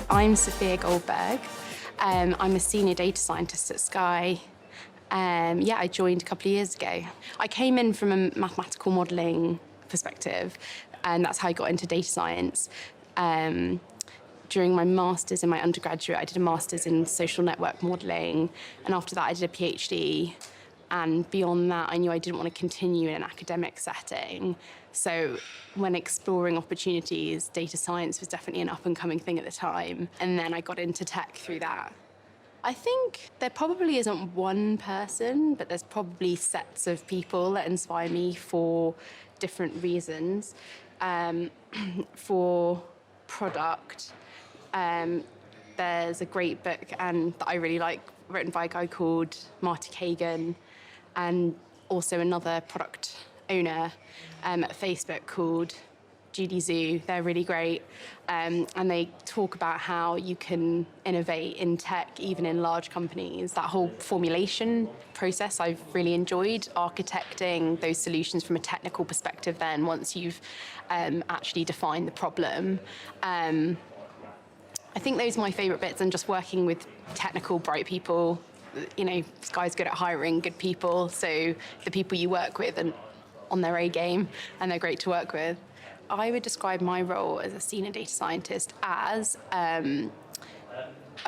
I'm Sophia Goldberg. I'm a senior data scientist at Sky. I joined a couple of years ago. I came in from a mathematical modelling perspective, and that's how I got into data science. During my master's in my undergraduate, I did a master's in social network modelling, and after that I did a PhD. And beyond that, I knew I didn't want to continue in an academic setting. So when exploring opportunities, data science was definitely an up-and-coming thing at the time. And then I got into tech through that. I think there probably isn't one person, but there's probably sets of people that inspire me for different reasons. For product, there's a great book that I really like, written by a guy called Marty Kagan, and also another product owner at Facebook called Judy Zhu. They're really great, and they talk about how you can innovate in tech, even in large companies. That whole formulation process I've really enjoyed, architecting those solutions from a technical perspective then, once you've actually defined the problem. I think those are my favourite bits, and just working with technical, bright people. You know, Sky's good at hiring good people, so the people you work with are on their A game, and they're great to work with. I would describe my role as a senior data scientist as a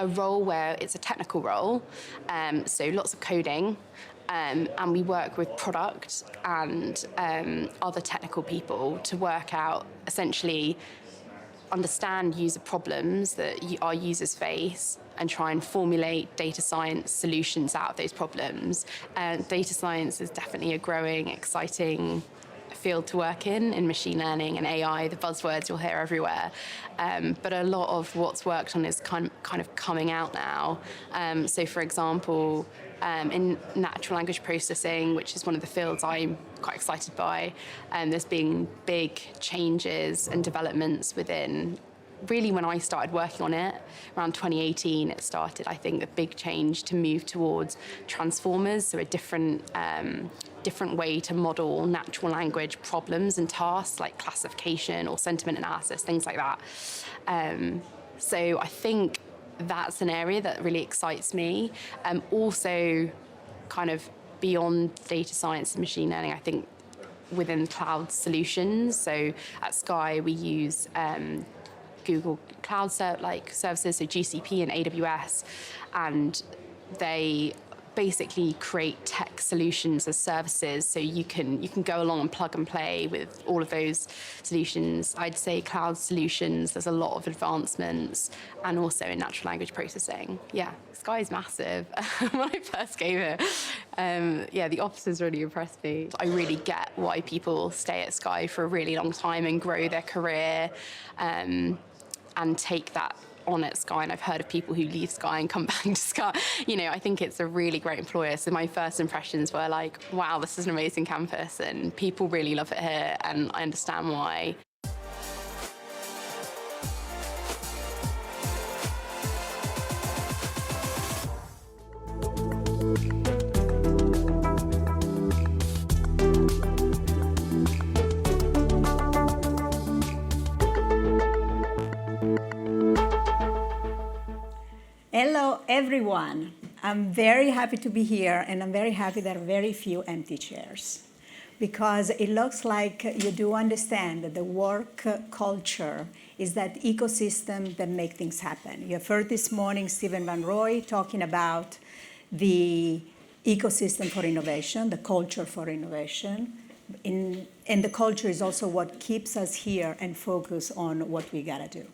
role where it's a technical role, so lots of coding, and we work with product and other technical people to work out, essentially, understand user problems that our users face and try and formulate data science solutions out of those problems. Data science is definitely a growing, exciting field to work in machine learning and AI, the buzzwords you'll hear everywhere. But a lot of what's worked on is kind of coming out now. So for example, in natural language processing, which is one of the fields I'm quite excited by, there's been big changes and developments within. Really, when I started working on it, around 2018, it started, I think, a big change to move towards transformers, so a different way to model natural language problems and tasks like classification or sentiment analysis, things like that. So I think that's an area that really excites me. Also, kind of beyond data science and machine learning, I think within cloud solutions. So at Sky, we use Google Cloud services, so GCP and AWS, and they basically create tech solutions as services, so you can go along and plug and play with all of those solutions. I'd say cloud solutions, there's a lot of advancements, and also in natural language processing. Yeah, Sky is massive. When I first came here, the officers really impressed me. I really get why people stay at Sky for a really long time and grow their career, and take that on at Sky. And I've heard of people who leave Sky and come back to Sky. You know, I think it's a really great employer. So my first impressions were like, wow, this is an amazing campus, and people really love it here, and I understand why. Hello, everyone. I'm very happy to be here, and I'm very happy there are very few empty chairs, because it looks like you do understand that the work culture is that ecosystem that makes things happen. You have heard this morning Stephen Van Rooij talking about the ecosystem for innovation, the culture for innovation. And the culture is also what keeps us here and focus on what we gotta do.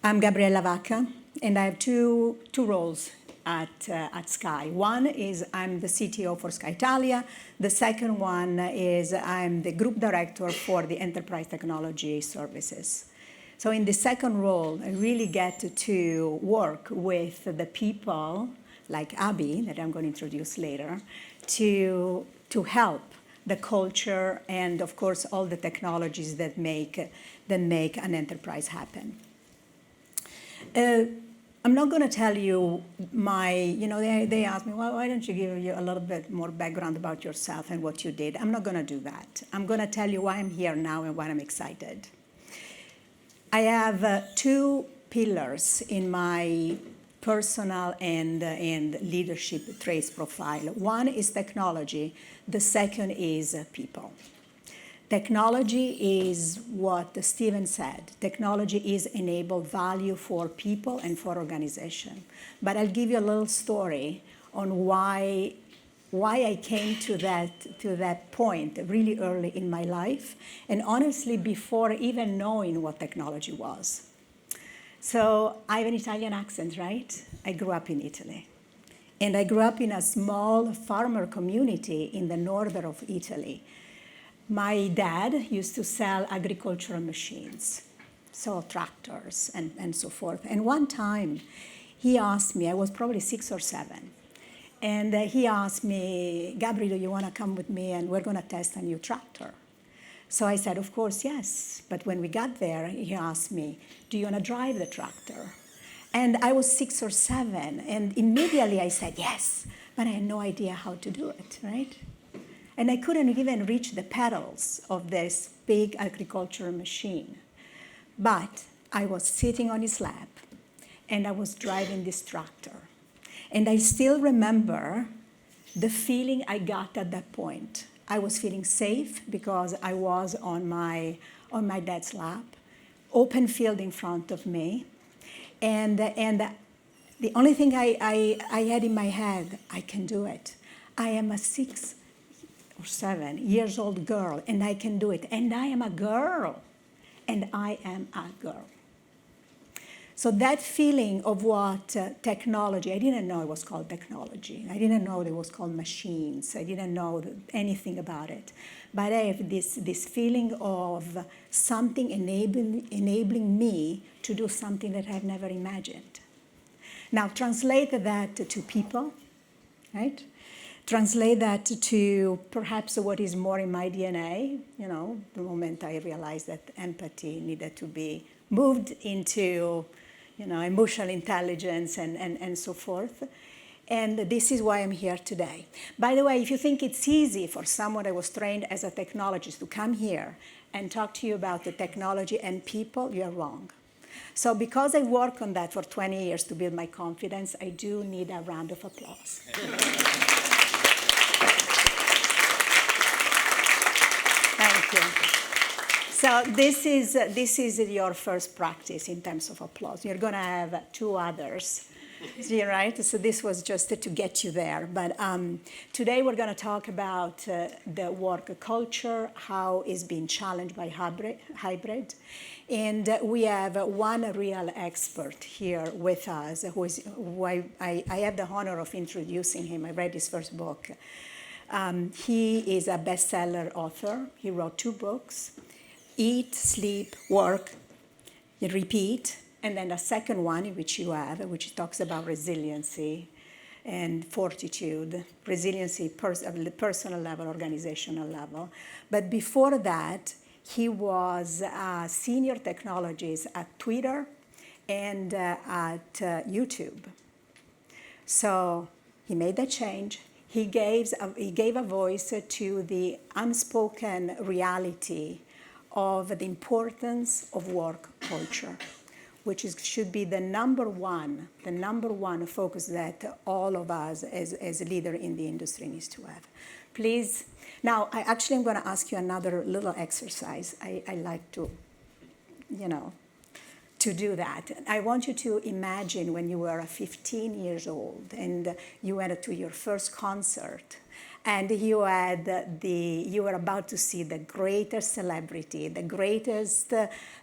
I'm Gabriella Vacca, and I have two roles at Sky. One is I'm the CTO for Sky Italia. The second one is I'm the group director for the enterprise technology services. So in the second role, I really get to work with the people like Abby, that I'm going to introduce later, to help the culture and, of course, all the technologies that make an enterprise happen. I'm not going to tell you they asked me, well, why don't you give you a little bit more background about yourself and what you did? I'm not going to do that. I'm going to tell you why I'm here now and why I'm excited. I have two pillars in my personal and leadership traits profile. One is technology. The second is people. Technology is what Stephen said. Technology is enable value for people and for organization. But I'll give you a little story on why I came to that point really early in my life, and honestly before even knowing what technology was. So I have an Italian accent, right? I grew up in Italy. And I grew up in a small farmer community in the north of Italy. My dad used to sell agricultural machines, so tractors and so forth. And one time he asked me, I was probably 6 or 7, and he asked me, Gabriel, do you want to come with me and we're going to test a new tractor? So I said, of course, yes. But when we got there, he asked me, do you want to drive the tractor? And I was 6 or 7, and immediately I said yes, but I had no idea how to do it, right? And I couldn't even reach the pedals of this big agricultural machine. But I was sitting on his lap, and I was driving this tractor. And I still remember the feeling I got at that point. I was feeling safe because I was on my dad's lap, open field in front of me. And the only thing I had in my head, I can do it. I am a 6 or 7 years old girl, and I can do it. And I am a girl, and I am a girl. So that feeling of what technology, I didn't know it was called technology. I didn't know it was called machines. I didn't know anything about it. But I have this feeling of something enabling me to do something that I've never imagined. Now translate that to people, right? Translate that to perhaps what is more in my DNA, the moment I realized that empathy needed to be moved into, emotional intelligence and so forth. And this is why I'm here today. By the way, if you think it's easy for someone that was trained as a technologist to come here and talk to you about the technology and people, you're wrong. So because I worked on that for 20 years to build my confidence, I do need a round of applause. Thank you. So this is your first practice in terms of applause. You're going to have 2 others, right? So this was just to get you there. But today we're going to talk about the work culture, how it's being challenged by hybrid. And we have one real expert here with us, who I have the honor of introducing him. I read his first book. He is a bestseller author. He wrote 2 books. Eat, Sleep, Work, Repeat, and then a second one, which you have, which talks about resiliency and fortitude, resiliency at the personal level, organizational level. But before that, he was a senior technologist at Twitter and at YouTube. So he made that change. He gave a voice to the unspoken reality of the importance of work culture, which should be the number one focus that all of us as a leader in the industry needs to have. Please, now I actually am going to ask you another little exercise. I like to, to do that. I want you to imagine when you were 15 years old and you went to your first concert. And you were about to see the greatest celebrity, the greatest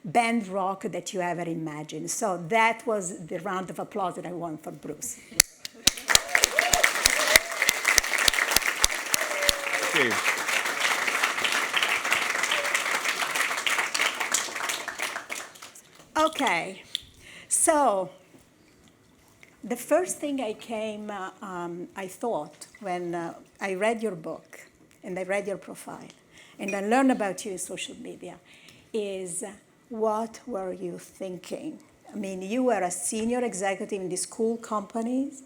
band rock that you ever imagined. So that was the round of applause that I want for Bruce. Thank you. Okay, so the first thing I thought when I read your book and I read your profile and I learned about you in social media is, what were you thinking? I mean, you were a senior executive in these cool companies,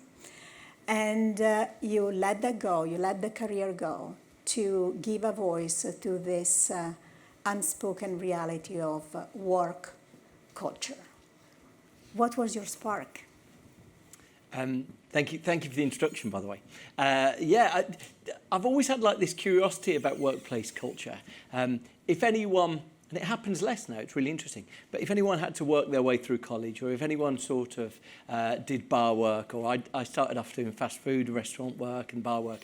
and you let that go, you let the career go to give a voice to this unspoken reality of work culture. What was your spark? Thank you for the introduction, by the way. I've always had like this curiosity about workplace culture. If anyone, and it happens less now, it's really interesting, but if anyone had to work their way through college, or if anyone sort of did bar work, or I started off doing fast food, restaurant work and bar work,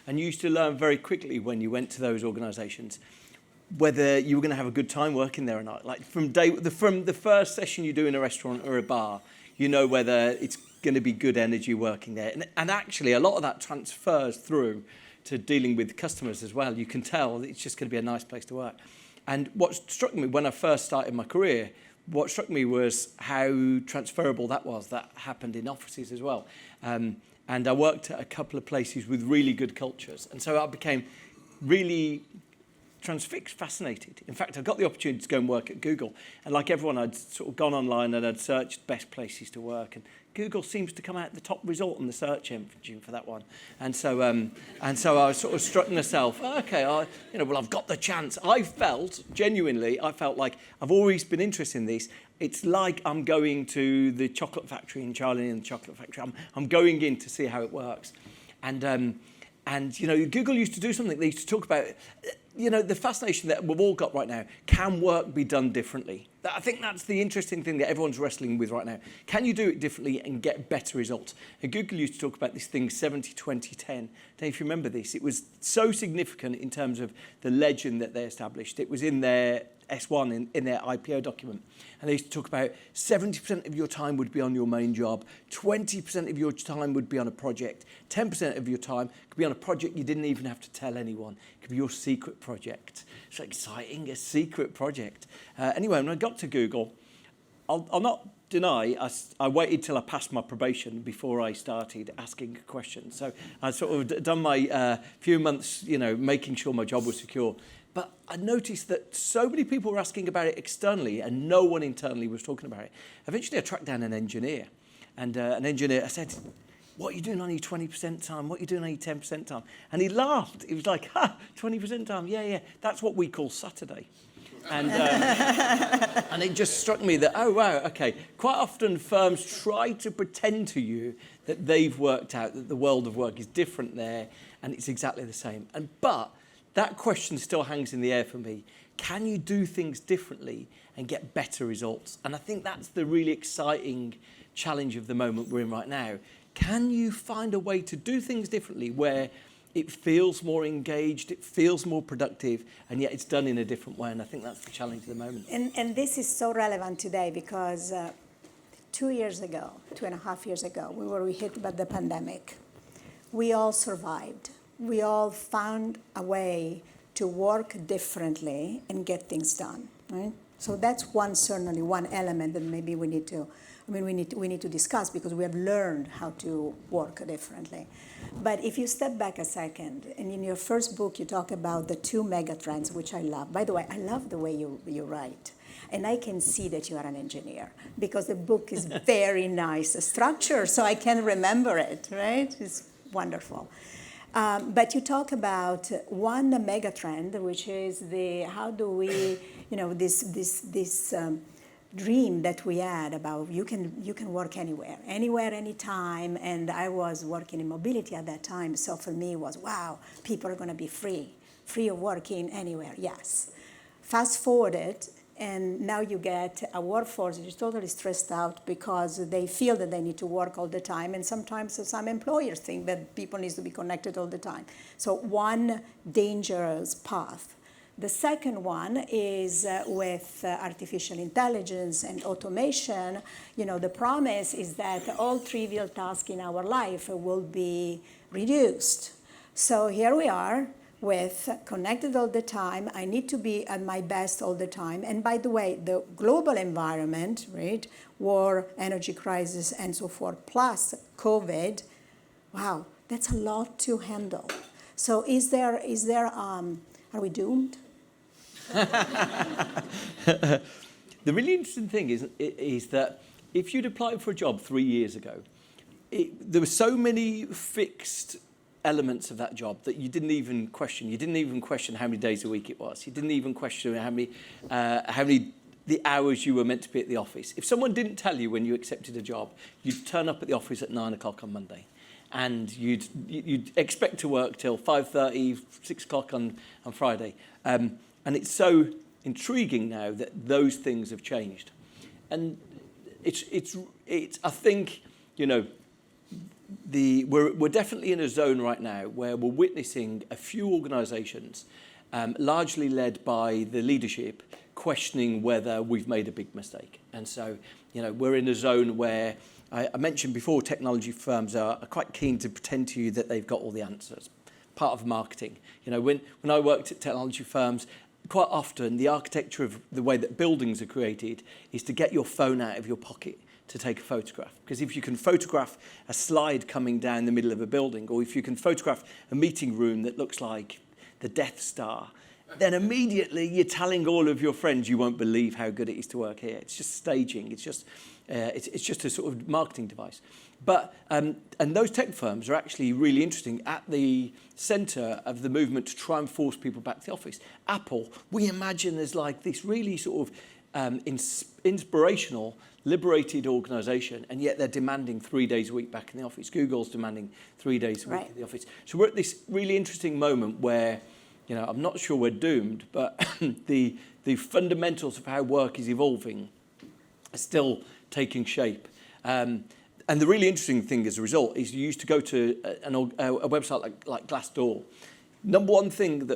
and you used to learn very quickly when you went to those organisations whether you were going to have a good time working there or not. Like from the first session you do in a restaurant or a bar, you know whether it's going to be good energy working there. And actually, a lot of that transfers through to dealing with customers as well. You can tell that it's just going to be a nice place to work. And what struck me when I first started my career, what struck me was how transferable that was. That happened in offices as well. And I worked at a couple of places with really good cultures. And so I became really transfixed, fascinated. In fact, I got the opportunity to go and work at Google. And like everyone, I'd sort of gone online and I'd searched best places to work. And Google seems to come out the top result on the search engine for that one. And so I was sort of strutting myself, okay, I've got the chance. I felt like I've always been interested in this. It's like I'm going to the chocolate factory in Charlie and the Chocolate Factory. I'm going in to see how it works. And Google used to do something. They used to talk about, the fascination that we've all got right now. Can work be done differently? I think that's the interesting thing that everyone's wrestling with right now. Can you do it differently and get better results? And Google used to talk about this thing 70-20-10. I don't know if you remember this. It was so significant in terms of the legend that they established. It was in their S1, in their IPO document. And they used to talk about 70% of your time would be on your main job, 20% of your time would be on a project, 10% of your time could be on a project you didn't even have to tell anyone. It could be your secret project. It's exciting, a secret project. Anyway, when I got to Google, I'll not deny, I waited till I passed my probation before I started asking questions. So I sort of done my few months, making sure my job was secure. But I noticed that so many people were asking about it externally and no one internally was talking about it. Eventually I tracked down an engineer. And an engineer, I said, what are you doing on your 20% time? What are you doing on your 10% time? And he laughed. He was like, 20% time, yeah, that's what we call Saturday. And and it just struck me that, oh, wow, okay, quite often firms try to pretend to you that they've worked out that the world of work is different there and it's exactly the same. But that question still hangs in the air for me. Can you do things differently and get better results? And I think that's the really exciting challenge of the moment we're in right now. Can you find a way to do things differently where it feels more engaged, it feels more productive, and yet it's done in a different way? And I think that's the challenge of the moment. And this is so relevant today because 2.5 years ago, we were hit by the pandemic. We all survived. We all found a way to work differently and get things done, right? So that's certainly one element that maybe we need to discuss because we have learned how to work differently. But if you step back a second, and in your first book you talk about the 2 mega trends, which I love. By the way, I love the way you write. And I can see that you are an engineer because the book is very nice structure, so I can remember it, right? It's wonderful. But you talk about one mega trend, which is how do we, this dream that we had about you can work anywhere, anytime. And I was working in mobility at that time, so for me it was, wow, people are going to be free of working anywhere. Yes. Fast forward it. And now you get a workforce that is totally stressed out because they feel that they need to work all the time. And sometimes some employers think that people need to be connected all the time. So one dangerous path. The second one is with artificial intelligence and automation. The promise is that all trivial tasks in our life will be reduced. So here we are. With connected all the time, I need to be at my best all the time. And by the way, the global environment, right, war, energy crisis, and so forth, plus COVID, wow, that's a lot to handle. So are we doomed? The really interesting thing is that if you'd applied for a job 3 years ago, there were so many fixed elements of that job that you didn't even question. You didn't even question how many days a week it was. You didn't even question how many the hours you were meant to be at the office. If someone didn't tell you when you accepted a job, you'd turn up at the office at 9 o'clock on Monday. And you'd expect to work till 5:30, 6 o'clock on Friday. And it's so intriguing now that those things have changed. And it's I think, you know, we're definitely in a zone right now where we're witnessing a few organisations, largely led by the leadership, questioning whether we've made a big mistake. And so, you know, we're in a zone where I mentioned before, technology firms are quite keen to pretend to you that they've got all the answers. Part of marketing. You know, when I worked at technology firms, quite often the architecture of the way that buildings are created is to get your phone out of your pocket to take a photograph. Because if you can photograph a slide coming down the middle of a building, or if you can photograph a meeting room that looks like the Death Star, then immediately you're telling all of your friends you won't believe how good it is to work here. It's just staging. It's just a sort of marketing device. But and those tech firms are actually really interesting, at the centre of the movement to try and force people back to the office. Apple, we imagine as like this really sort of inspirational, liberated organisation, and yet they're demanding 3 days a week back in the office. Google's demanding 3 days a week in the office. So we're at this really interesting moment where, you know, I'm not sure we're doomed, but the fundamentals of how work is evolving are still taking shape. And the really interesting thing as a result is you used to go to a website like Glassdoor. Number one thing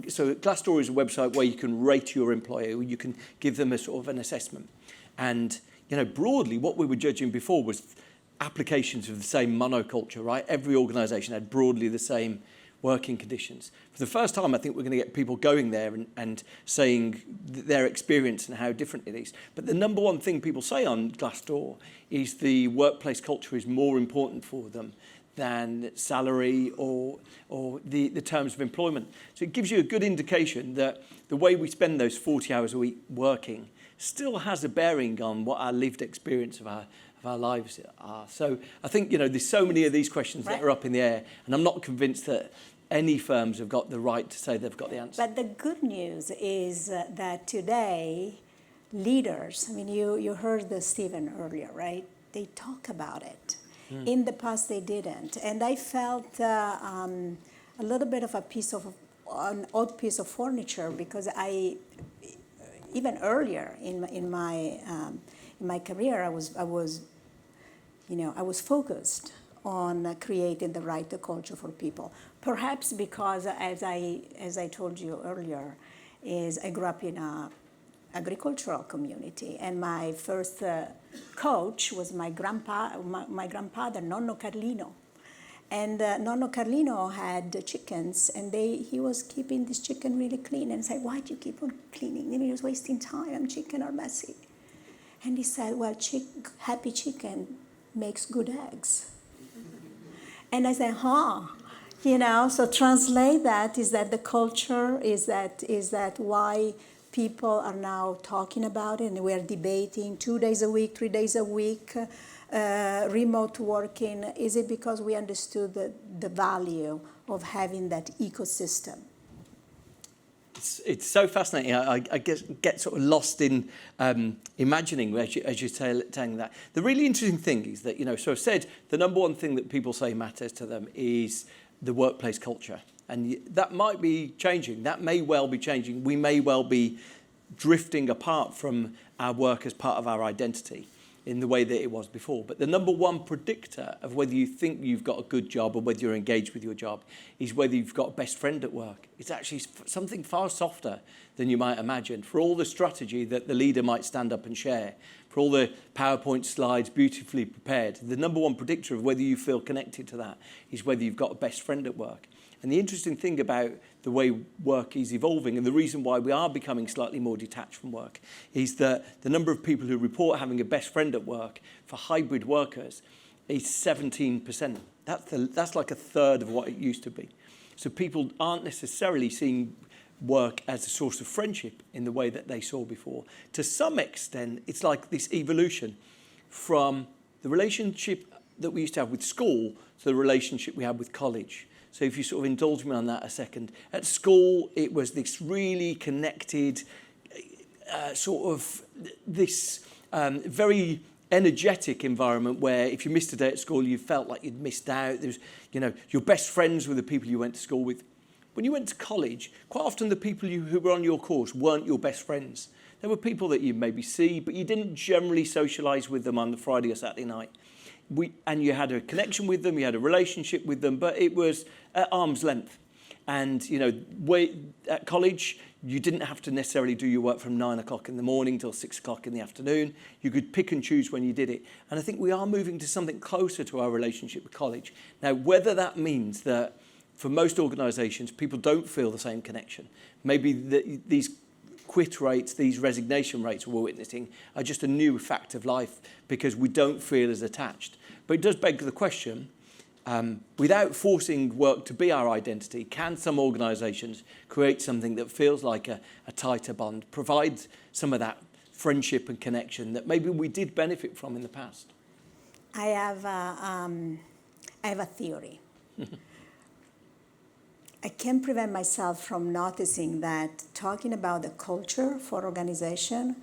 so Glassdoor is a website where you can rate your employer, you can give them a sort of an assessment. And, you know, broadly what we were judging before was applications of the same monoculture, right? Every organisation had broadly the same working conditions. For the first time, I think we're going to get people going there and saying their experience and how different it is. But the number one thing people say on Glassdoor is the workplace culture is more important for them than salary or the terms of employment. So it gives you a good indication that the way we spend those 40 hours a week working still has a bearing on what our lived experience of our lives are. So I think, you know, there's so many of these questions that are up in the air, and I'm not convinced that any firms have got the right to say they've got the answer. But the good news is that today, leaders, I mean, you heard Stephen earlier, right? They talk about it. In the past, they didn't. And I felt a little bit of an odd piece of furniture, because even earlier in my career, I was focused on creating the right culture for people. Perhaps because, as I told you earlier, I grew up in an agricultural community, and my first coach was my grandfather, Nonno Carlino. And Nonno Carlino had chickens, and he was keeping this chicken really clean. And I said, why do you keep on cleaning? He was wasting time. Chicken are messy. And he said, well, happy chicken makes good eggs. And I said, you know, so translate that, is that the culture, is that why people are now talking about it, and we're debating 2 days a week, 3 days a week, remote working? Is it because we understood the value of having that ecosystem? It's so fascinating. I get sort of lost in imagining as you're saying that. The really interesting thing is that, you know, so I've said the number one thing that people say matters to them is the workplace culture. And that might be changing. That may well be changing. We may well be drifting apart from our work as part of our identity in the way that it was before. But the number one predictor of whether you think you've got a good job or whether you're engaged with your job is whether you've got a best friend at work. It's actually something far softer than you might imagine. For all the strategy that the leader might stand up and share, for all the PowerPoint slides beautifully prepared, the number one predictor of whether you feel connected to that is whether you've got a best friend at work. And the interesting thing about the way work is evolving, and the reason why we are becoming slightly more detached from work, is that the number of people who report having a best friend at work for hybrid workers is 17%. That's like a third of what it used to be. So people aren't necessarily seeing work as a source of friendship in the way that they saw before. To some extent, it's like this evolution from the relationship that we used to have with school to the relationship we had with college. So if you sort of indulge me on that a second, at school it was this really connected, sort of this very energetic environment where if you missed a day at school, you felt like you'd missed out. There's, your best friends were the people you went to school with. When you went to college, quite often the people who were on your course weren't your best friends. There were people that you maybe see, but you didn't generally socialise with them on the Friday or Saturday night. And you had a connection with them, you had a relationship with them, but it was at arm's length. And, at college, you didn't have to necessarily do your work from 9 o'clock in the morning till 6 o'clock in the afternoon. You could pick and choose when you did it. And I think we are moving to something closer to our relationship with college. Now, whether that means that for most organisations, people don't feel the same connection. Maybe these quit rates, these resignation rates we're witnessing are just a new fact of life because we don't feel as attached. But it does beg the question, without forcing work to be our identity, can some organisations create something that feels like a tighter bond, provide some of that friendship and connection that maybe we did benefit from in the past? I have a theory. I can't prevent myself from noticing that talking about the culture for organization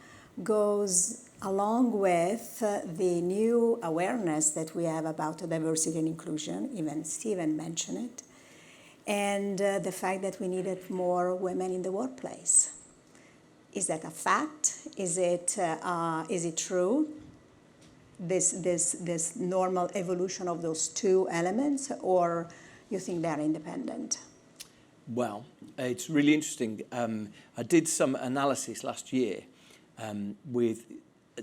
goes along with the new awareness that we have about diversity and inclusion, even Stephen mentioned it, and the fact that we needed more women in the workplace. Is that a fact? Is it true? This normal evolution of those two elements, or you think they're independent? Well, it's really interesting. I did some analysis last year with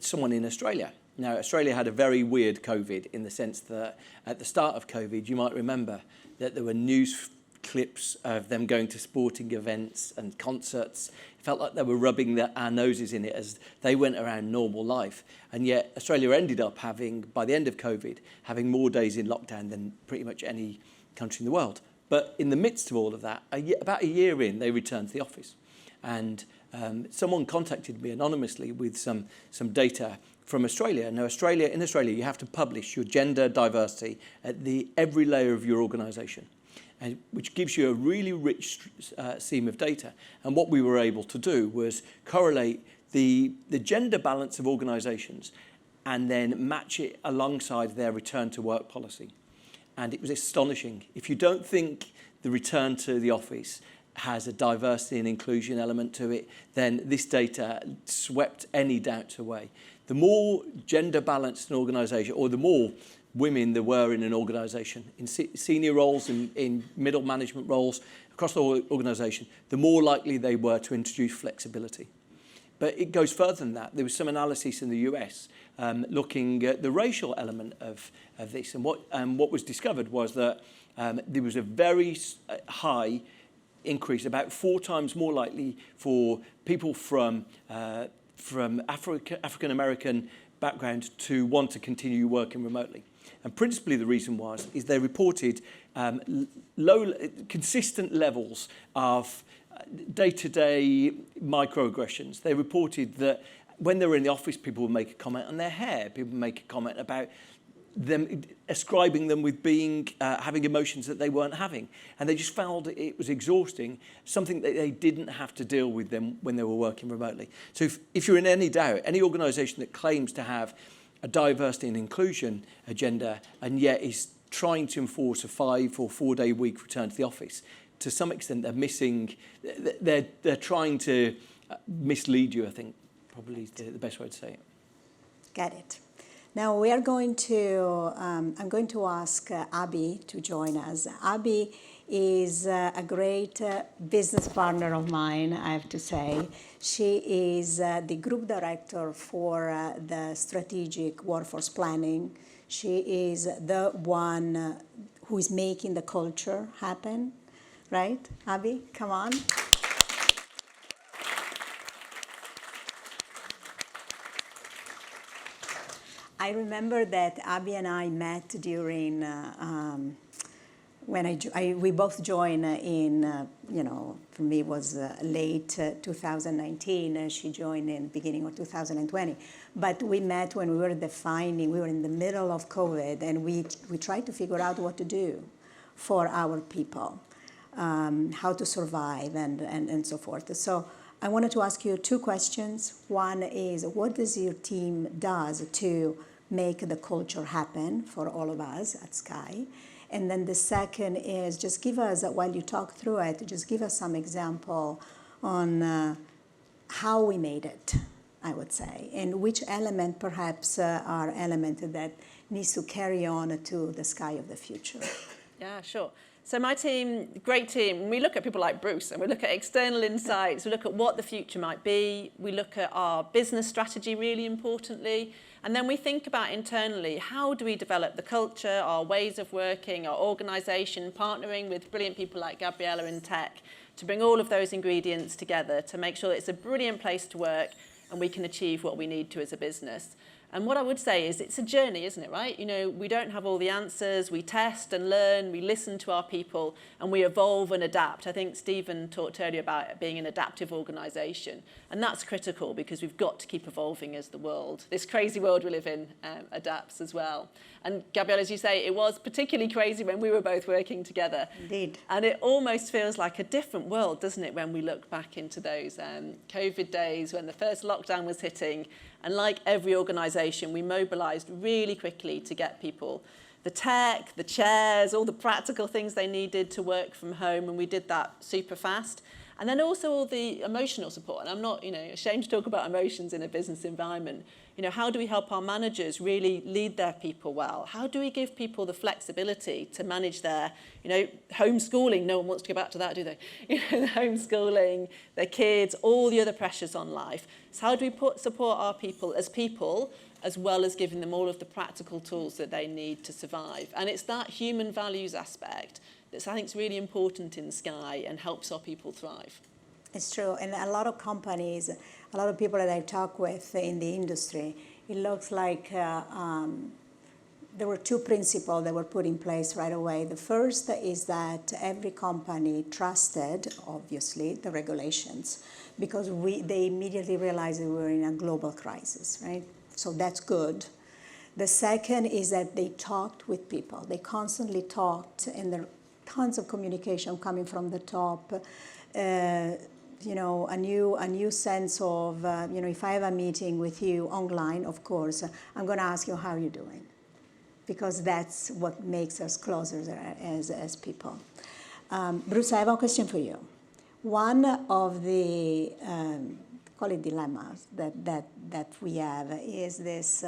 someone in Australia. Now, Australia had a very weird COVID in the sense that at the start of COVID, you might remember that there were news clips of them going to sporting events and concerts. It felt like they were rubbing our noses in it as they went around normal life. And yet Australia ended up having, by the end of COVID, having more days in lockdown than pretty much any country in the world. But in the midst of all of that, about a year in, they returned to the office. And someone contacted me anonymously with some data from Australia. Now, in Australia, you have to publish your gender diversity at every layer of your organisation, which gives you a really rich seam of data. And what we were able to do was correlate the gender balance of organisations and then match it alongside their return to work policy. And it was astonishing. If you don't think the return to the office has a diversity and inclusion element to it, then this data swept any doubts away. The more gender balanced an organisation, or the more women there were in an organisation, in senior roles, in middle management roles, across the whole organisation, the more likely they were to introduce flexibility. But it goes further than that. There was some analysis in the US looking at the racial element of this. And what was discovered was that there was a very high increase, about 4 times more likely for people from African American background to want to continue working remotely. And principally the reason is they reported consistent levels of day-to-day microaggressions. They reported that when they were in the office, people would make a comment on their hair, people would make a comment about them, ascribing them with having emotions that they weren't having. And they just found it was exhausting, something that they didn't have to deal with them when they were working remotely. So if you're in any doubt, any organisation that claims to have a diversity and inclusion agenda and yet is trying to enforce a 5 or 4 day week return to the office, to some extent they're trying to mislead you, I think, probably is the best way to say it. Got it. Now we are going to, I'm going to ask Abby to join us. Abby is a great business partner of mine, I have to say. She is the group director for the strategic workforce planning. She is the one who is making the culture happen, right? Abby, come on. I remember that Abby and I met during when we both joined in, for me it was late 2019. She joined in beginning of 2020. But we met when we were we were in the middle of COVID, and we tried to figure out what to do for our people, how to survive and so forth. So I wanted to ask you two questions. One is, what does your team does to make the culture happen for all of us at Sky? And then the second is, just give us, while you talk through it, just give us some example on how we made it, I would say, and which element perhaps are elements that needs to carry on to the Sky of the future. Yeah, sure. So my team, great team, when we look at people like Bruce and we look at external insights, we look at what the future might be, we look at our business strategy really importantly, and then we think about internally, how do we develop the culture, our ways of working, our organisation, partnering with brilliant people like Gabriella in tech to bring all of those ingredients together to make sure that it's a brilliant place to work and we can achieve what we need to as a business. And what I would say is it's a journey, isn't it, right? You know, we don't have all the answers. We test and learn, we listen to our people, and we evolve and adapt. I think Stephen talked earlier about it being an adaptive organisation. And that's critical because we've got to keep evolving as the world, this crazy world we live in, adapts as well. And Gabrielle, as you say, it was particularly crazy when we were both working together. Indeed. And it almost feels like a different world, doesn't it, when we look back into those COVID days when the first lockdown was hitting. And like every organisation, we mobilised really quickly to get people the tech, the chairs, all the practical things they needed to work from home, and we did that super fast. And then also all the emotional support. And I'm not, ashamed to talk about emotions in a business environment. How do we help our managers really lead their people well? How do we give people the flexibility to manage their, homeschooling? No one wants to go back to that, do they? The homeschooling, their kids, all the other pressures on life. So how do we support our people, as well as giving them all of the practical tools that they need to survive? And it's that human values aspect that I think is really important in Sky and helps our people thrive. It's true, and a lot of companies, a lot of people that I talk with in the industry, it looks like there were two principles that were put in place right away. The first is that every company trusted, obviously, the regulations, because they immediately realized that we were in a global crisis, right? So that's good. The second is that they talked with people. They constantly talked, and there are tons of communication coming from the top. A new sense of, if I have a meeting with you online, of course, I'm going to ask you how you're doing, because that's what makes us closer as people. Bruce, I have a question for you. One of the, call it dilemmas that we have is this,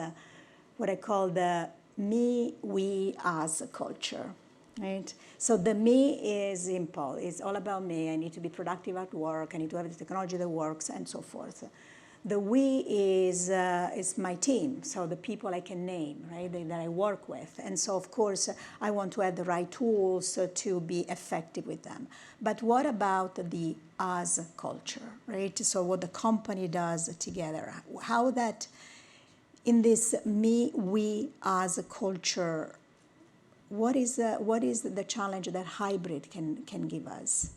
what I call the me, we, us culture. Right? So the me is simple. It's all about me. I need to be productive at work. I need to have the technology that works, and so forth. The we is my team, so the people I can name, right, that I work with. And so, of course, I want to have the right tools to be effective with them. But what about the us culture, right? So what the company does together, how that, in this me, we, us culture, what is the challenge that hybrid can give us?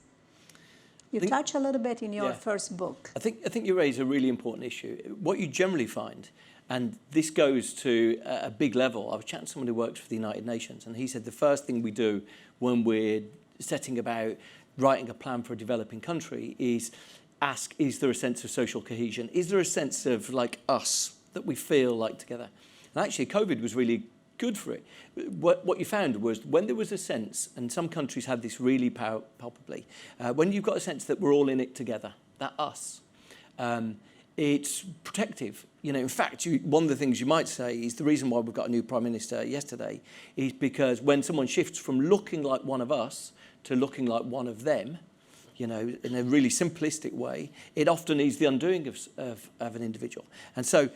You touch a little bit in your first book. I think you raise a really important issue. What you generally find, and this goes to a big level. I was chatting to someone who works for the United Nations, and he said the first thing we do when we're setting about writing a plan for a developing country is ask, is there a sense of social cohesion? Is there a sense of like us that we feel like together? And actually, COVID was really good for it. What you found was when there was a sense, and some countries had this really palpably, when you've got a sense that we're all in it together, that us, it's protective. In fact, one of the things you might say is the reason why we've got a new Prime Minister yesterday is because when someone shifts from looking like one of us to looking like one of them, in a really simplistic way, it often is the undoing of an individual. And so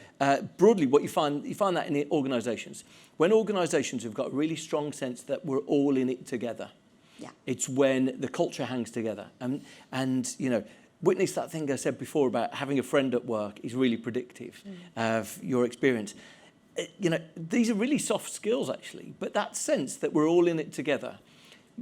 broadly, what you find that in organisations. When organisations have got a really strong sense that we're all in it together, it's when the culture hangs together. And witness that thing I said before about having a friend at work is really predictive of your experience. These are really soft skills, actually, but that sense that we're all in it together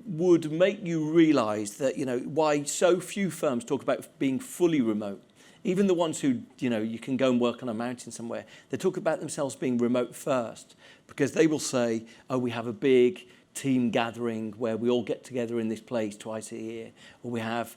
would make you realise that, why so few firms talk about being fully remote. Even the ones who, you can go and work on a mountain somewhere, they talk about themselves being remote first, because they will say, oh, we have a big team gathering where we all get together in this place twice a year, or we have,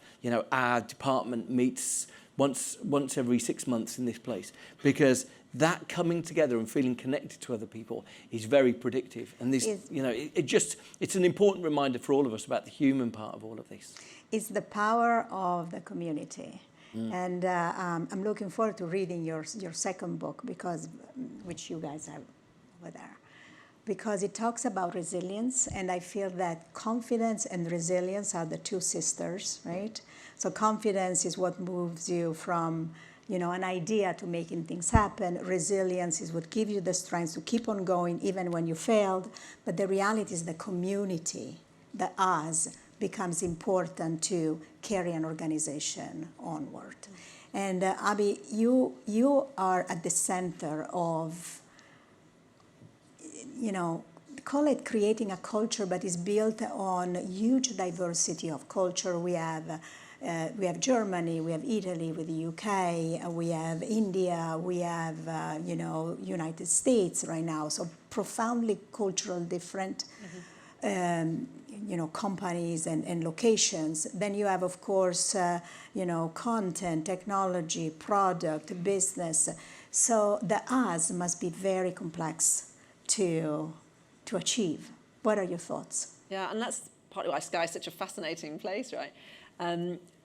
our department meets once every 6 months in this place, because that coming together and feeling connected to other people is very predictive. And this, it's an important reminder for all of us about the human part of all of this. It's the power of the community. And I'm looking forward to reading your second book, which you guys have over there, because it talks about resilience, and I feel that confidence and resilience are the two sisters, right? So confidence is what moves you from an idea to making things happen. Resilience is what gives you the strength to keep on going even when you failed. But the reality is the community, the us, becomes important to carry an organization onward. And Abby, you are at the center of, call it creating a culture, but it's built on huge diversity of culture. We have Germany, we have Italy with the UK, we have India, we have United States right now. So profoundly cultural different. Companies and locations. Then you have, of course, content, technology, product, business. So the us must be very complex to achieve. What are your thoughts? Yeah, and that's partly why Sky is such a fascinating place, right?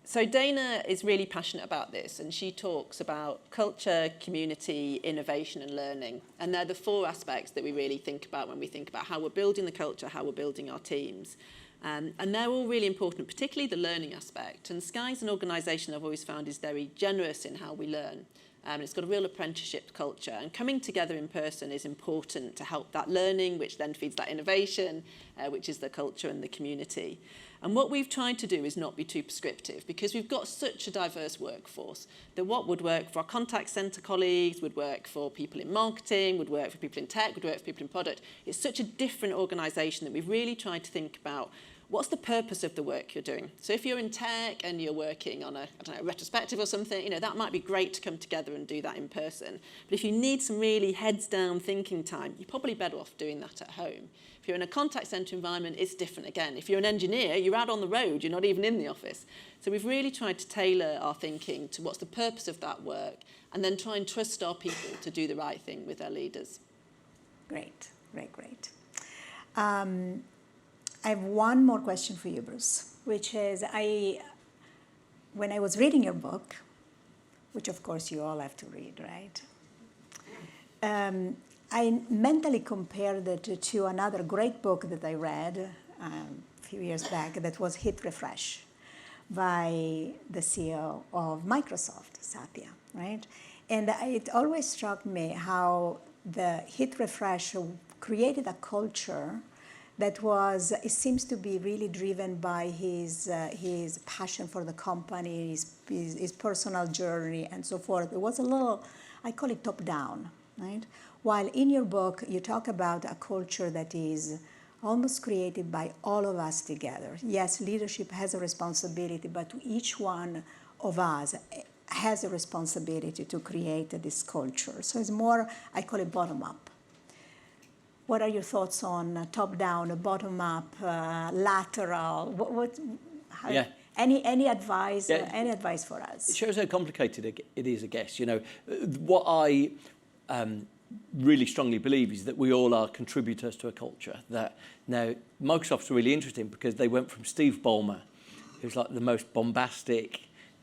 So Dana is really passionate about this, and she talks about culture, community, innovation and learning. And they're the four aspects that we really think about when we think about how we're building the culture, how we're building our teams. And they're all really important, particularly the learning aspect. And Sky's an organisation I've always found is very generous in how we learn. It's got a real apprenticeship culture, and coming together in person is important to help that learning, which then feeds that innovation, which is the culture and the community. And what we've tried to do is not be too prescriptive, because we've got such a diverse workforce that what would work for our contact centre colleagues would work for people in marketing, would work for people in tech, would work for people in product. It's such a different organisation that we've really tried to think about what's the purpose of the work you're doing. So if you're in tech and you're working on a retrospective or something, that might be great to come together and do that in person. But if you need some really heads down thinking time, you're probably better off doing that at home. If you're in a contact centre environment, it's different again. If you're an engineer, you're out on the road, you're not even in the office. So we've really tried to tailor our thinking to what's the purpose of that work, and then try and trust our people to do the right thing with their leaders. Great. I have one more question for you, Bruce, which is when I was reading your book, which of course you all have to read, right? I mentally compared it to another great book that I read a few years back that was Hit Refresh by the CEO of Microsoft, Satya, right? And it always struck me how the Hit Refresh created a culture that it seems to be really driven by his passion for the company, his personal journey, and so forth. It was a little, I call it top-down, right? While in your book, you talk about a culture that is almost created by all of us together. Yes, leadership has a responsibility, but each one of us has a responsibility to create this culture. So it's more, I call it bottom-up. What are your thoughts on top-down, bottom-up, lateral? Any advice? Any advice for us? It shows how complicated it is, I guess. What I really strongly believe is that we all are contributors to a culture. Now, Microsoft's really interesting because they went from Steve Ballmer, who's like the most bombastic.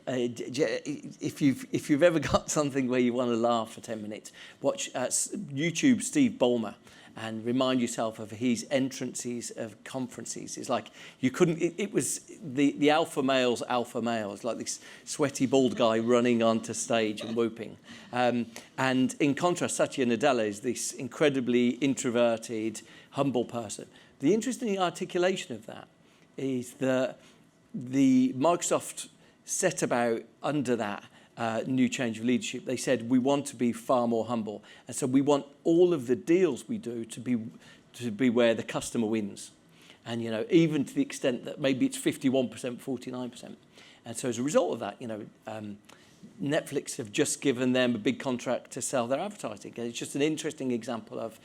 If you've ever got something where you want to laugh for 10 minutes, watch YouTube Steve Ballmer and remind yourself of his entrances of conferences. It's like you couldn't, it was the alpha male's alpha male. It's like this sweaty bald guy running onto stage and whooping. And in contrast, Satya Nadella is this incredibly introverted, humble person. The interesting articulation of that is that the Microsoft set about under that new change of leadership. They said, we want to be far more humble. And so we want all of the deals we do to be where the customer wins. And, even to the extent that maybe it's 51%, 49%. And so as a result of that, Netflix have just given them a big contract to sell their advertising. And it's just an interesting example of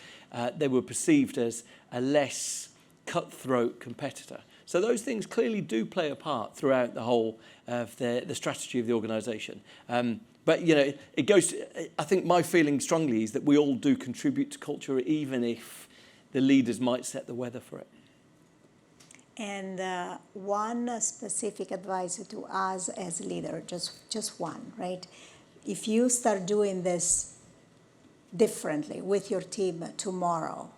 they were perceived as a less cutthroat competitor. So those things clearly do play a part throughout the whole of the strategy of the organisation. But, you know, it goes, I think my feeling strongly is that we all do contribute to culture, even if the leaders might set the weather for it. And one specific advice to us as leader, just one, right? If you start doing this differently with your team tomorrow,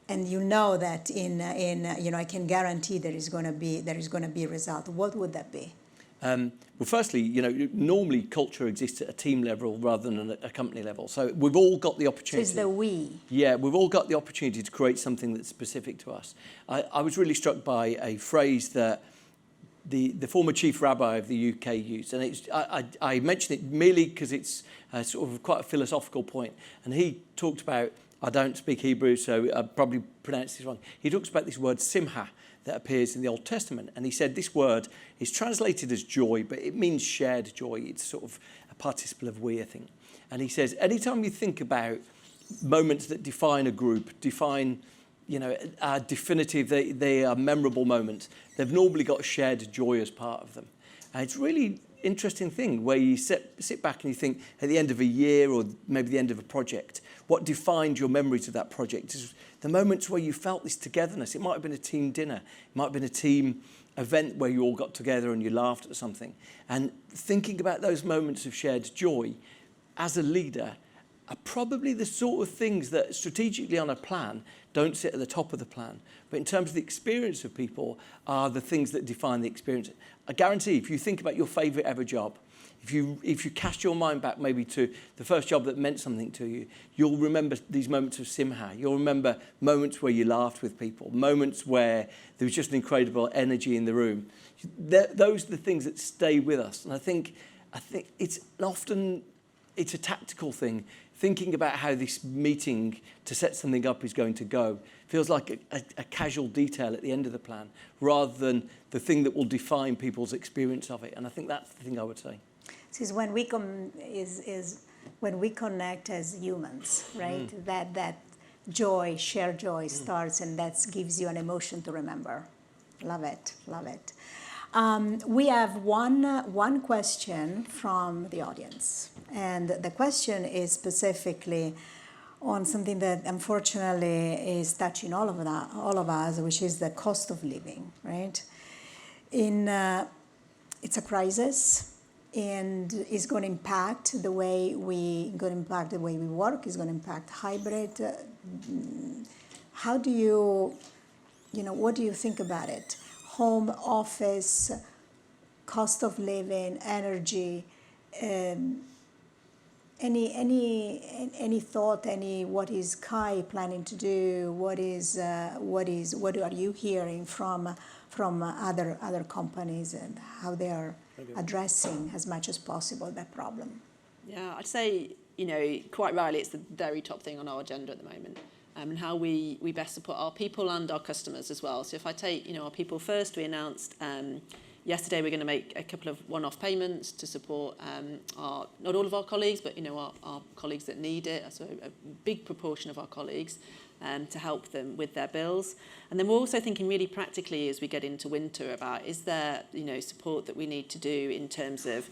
and you know that I can guarantee there is going to be a result, what would that be? Well, firstly, you know, normally culture exists at a team level rather than a company level. So we've all got the So opportunity. it's the we. Yeah, we've all got the opportunity to create something that's specific to us. I was really struck by a phrase that the former chief rabbi of the UK used, and I mention it merely because it's sort of quite a philosophical point. And he talked about, I don't speak Hebrew, so I probably pronounced this wrong. He talks about this word simha that appears in the Old Testament. And he said this word is translated as joy, but it means shared joy. It's sort of a participle of we, I think. And he says, anytime you think about moments that define a group, are definitive, they are memorable moments, they've normally got shared joy as part of them. And it's really interesting thing where you sit back and you think at the end of a year or maybe the end of a project, what defined your memories of that project is the moments where you felt this togetherness. It might have been a team dinner. It might have been a team event where you all got together and you laughed at something. And thinking about those moments of shared joy as a leader are probably the sort of things that strategically on a plan don't sit at the top of the plan. But in terms of the experience of people are the things that define the experience. I guarantee if you think about your favourite ever job, if you cast your mind back maybe to the first job that meant something to you, you'll remember these moments of simha. You'll remember moments where you laughed with people, moments where there was just an incredible energy in the room. Those are the things that stay with us. And I think it's a tactical thing. Thinking about how this meeting to set something up is going to go feels like a casual detail at the end of the plan rather than the thing that will define people's experience of it. And I think that's the thing I would say. This is when when we connect as humans, right? That joy, shared joy starts, and that gives you an emotion to remember. Love it, love it. We have one question from the audience, and the question is specifically on something that unfortunately is touching all of us, which is the cost of living, right? It's a crisis, and it's going to impact the way we work. It's going to impact hybrid. How do you, what do you think about it? Home office, cost of living, energy. Any thought? What is Kai planning to do? What are you hearing from other companies and how they are addressing as much as possible that problem? Yeah, I'd say, quite rightly, it's the very top thing on our agenda at the moment. And how we best support our people and our customers as well. So if I take, our people first, we announced yesterday we're going to make a couple of one-off payments to support not all of our colleagues, but our colleagues that need it. So a big proportion of our colleagues to help them with their bills. And then we're also thinking really practically as we get into winter about is there support that we need to do in terms of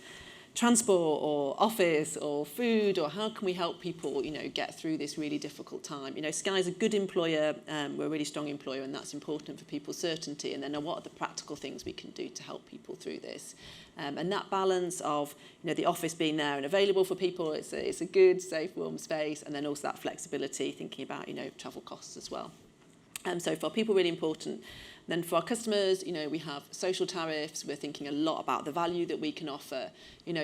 transport or office or food, or how can we help people get through this really difficult time. Sky's a good employer, we're a really strong employer, and that's important for people's certainty. And then what are the practical things we can do to help people through this, and that balance of the office being there and available for people, it's a good, safe, warm space, and then also that flexibility, thinking about travel costs as well. So for people, really important. Then for our customers, we have social tariffs. We're thinking a lot about the value that we can offer.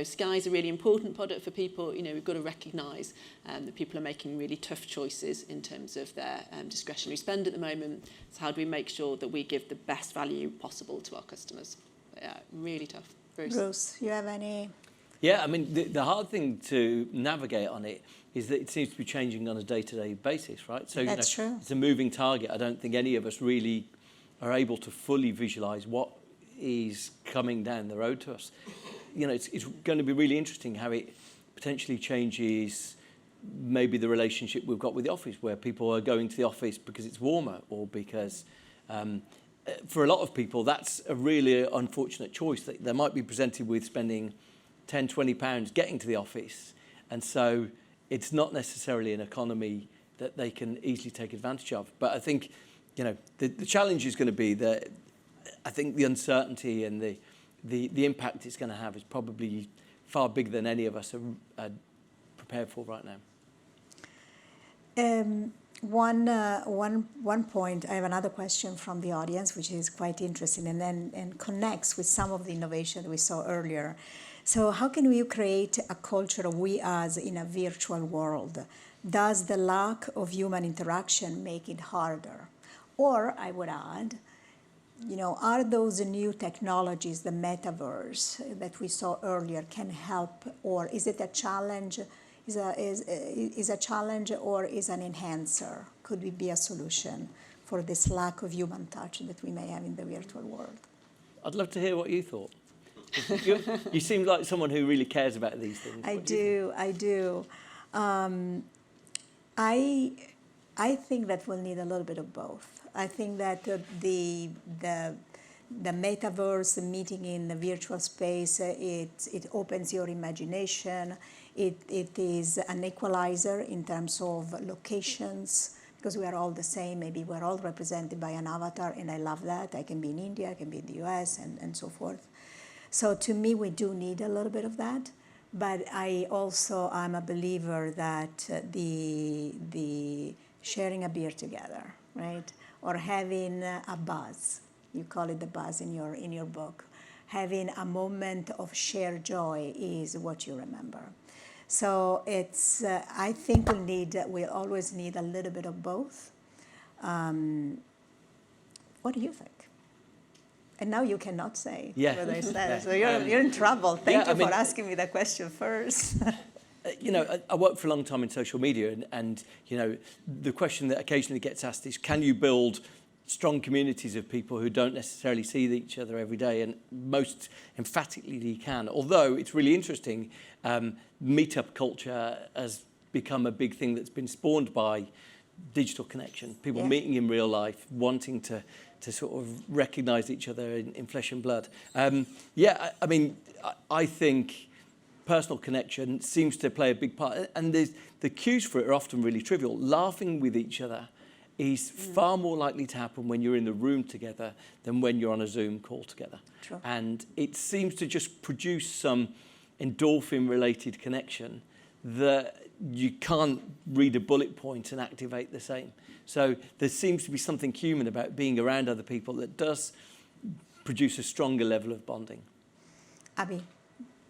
Sky's a really important product for people. We've got to recognise that people are making really tough choices in terms of their discretionary spend at the moment. So how do we make sure that we give the best value possible to our customers? Yeah, really tough. Bruce, you have any? Yeah, I mean, the hard thing to navigate on it is that it seems to be changing on a day-to-day basis, right? So That's true. It's a moving target. I don't think any of us really are able to fully visualize what is coming down the road to us. It's going to be really interesting how it potentially changes maybe the relationship we've got with the office, where people are going to the office because it's warmer or because for a lot of people, that's a really unfortunate choice. They might be presented with spending £10, £20 getting to the office. And so it's not necessarily an economy that they can easily take advantage of. But I think, the challenge is going to be that I think the uncertainty and the impact it's going to have is probably far bigger than any of us are prepared for right now. One point, I have another question from the audience, which is quite interesting and connects with some of the innovation we saw earlier. So how can we create a culture of we us in a virtual world? Does the lack of human interaction make it harder? Or I would add, are those new technologies, the metaverse that we saw earlier, can help, or is it a challenge? Is a challenge or is an enhancer? Could it be a solution for this lack of human touch that we may have in the virtual world? I'd love to hear what you thought. You seem like someone who really cares about these things. I do. I think that we'll need a little bit of both. I think that the metaverse, meeting in the virtual space, it opens your imagination. It is an equalizer in terms of locations, because we are all the same. Maybe we're all represented by an avatar, and I love that. I can be in India, I can be in the US, and so forth. So to me, we do need a little bit of that. But I also am a believer that the sharing a beer together, right? Or having a buzz, you call it the buzz in your book, having a moment of shared joy is what you remember. So it's, I think we'll always need a little bit of both. What do you think? And now you cannot say whether it's that. So you're in trouble. Thank you for asking me that question first. I worked for a long time in social media, and the question that occasionally gets asked is, can you build strong communities of people who don't necessarily see each other every day? And most emphatically you can. Although it's really interesting, meetup culture has become a big thing that's been spawned by digital connection. People meeting in real life, wanting to sort of recognize each other in flesh and blood. I think personal connection seems to play a big part. And the cues for it are often really trivial. Laughing with each other is far more likely to happen when you're in the room together than when you're on a Zoom call together. True. And it seems to just produce some endorphin-related connection that you can't read a bullet point and activate the same. So there seems to be something human about being around other people that does produce a stronger level of bonding. Abby,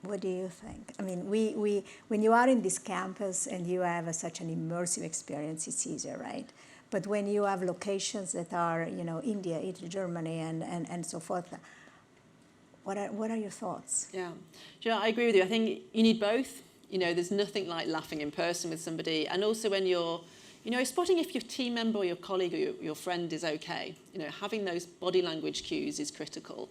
what do you think? I mean, when you are in this campus and you have such an immersive experience, it's easier, right? But when you have locations that are, India, Italy, Germany, and so forth, what are your thoughts? Yeah, I agree with you. I think you need both. There's nothing like laughing in person with somebody, and also when you're, spotting if your team member or your colleague or your friend is okay. Having those body language cues is critical.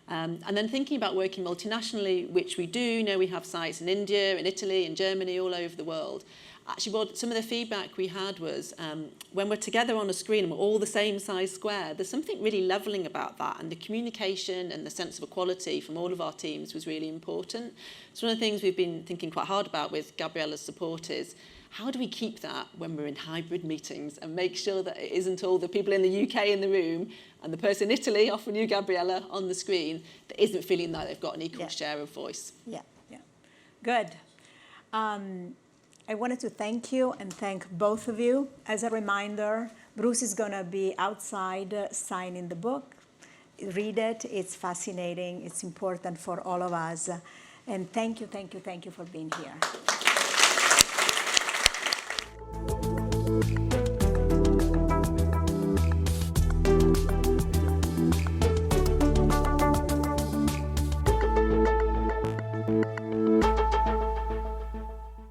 And then thinking about working multinationally, which we do. We have sites in India, in Italy, in Germany, all over the world. Actually, some of the feedback we had was when we're together on a screen and we're all the same size square, there's something really levelling about that, and the communication and the sense of equality from all of our teams was really important. So one of the things we've been thinking quite hard about with Gabriella's support is, how do we keep that when we're in hybrid meetings and make sure that it isn't all the people in the UK in the room and the person in Italy, often you, Gabriella, on the screen, that isn't feeling that they've got an equal share of voice. Yeah. Good. I wanted to thank you and thank both of you. As a reminder, Bruce is going to be outside signing the book. Read it. It's fascinating. It's important for all of us. And thank you for being here.